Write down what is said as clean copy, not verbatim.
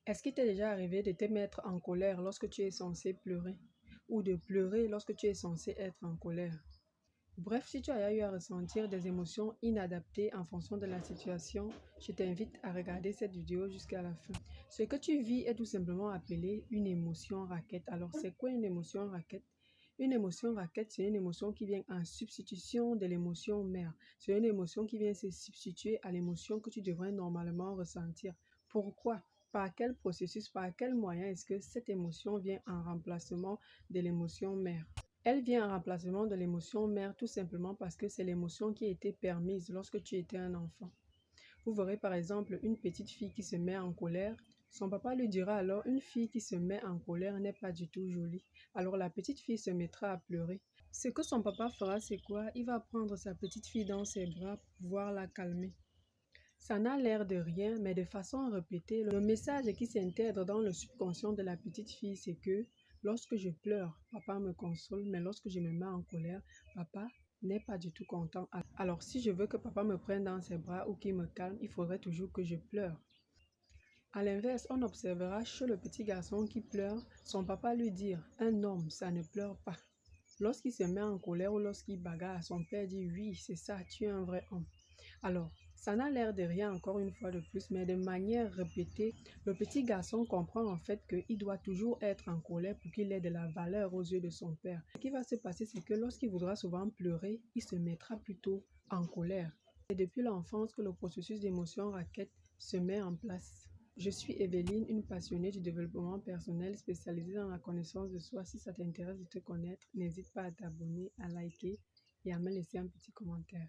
Est-ce qu'il t'est déjà arrivé de te mettre en colère lorsque tu es censé pleurer ou de pleurer lorsque tu es censé être en colère? Bref, si tu as eu à ressentir des émotions inadaptées en fonction de la situation, je t'invite à regarder cette vidéo jusqu'à la fin. Ce que tu vis est tout simplement appelé une émotion raquette. Alors, c'est quoi une émotion raquette? Une émotion raquette, c'est une émotion qui vient en substitution de l'émotion mère. C'est une émotion qui vient se substituer à l'émotion que tu devrais normalement ressentir. Pourquoi? Par quel processus, par quel moyen est-ce que cette émotion vient en remplacement de l'émotion mère? Elle vient en remplacement de l'émotion mère tout simplement parce que c'est l'émotion qui a été permise lorsque tu étais un enfant. Vous verrez par exemple une petite fille qui se met en colère. Son papa lui dira alors une fille qui se met en colère n'est pas du tout jolie. Alors la petite fille se mettra à pleurer. Ce que son papa fera, c'est quoi? Il va prendre sa petite fille dans ses bras pour pouvoir la calmer. Ça n'a l'air de rien, mais de façon répétée, le message qui s'intègre dans le subconscient de la petite fille, c'est que lorsque je pleure, papa me console, mais lorsque je me mets en colère, papa n'est pas du tout content. Alors si je veux que papa me prenne dans ses bras ou qu'il me calme, il faudrait toujours que je pleure. À l'inverse, on observera chez le petit garçon qui pleure, son papa lui dire: un homme, ça ne pleure pas. Lorsqu'il se met en colère ou lorsqu'il bagarre, son père dit: oui, c'est ça, tu es un vrai homme. Alors, ça n'a l'air de rien encore une fois de plus, mais de manière répétée, le petit garçon comprend en fait qu'il doit toujours être en colère pour qu'il ait de la valeur aux yeux de son père. Ce qui va se passer, c'est que lorsqu'il voudra souvent pleurer, il se mettra plutôt en colère. C'est depuis l'enfance que le processus d'émotion raquette se met en place. Je suis Evelyne, une passionnée du développement personnel spécialisée dans la connaissance de soi. Si ça t'intéresse de te connaître, n'hésite pas à t'abonner, à liker et à me laisser un petit commentaire.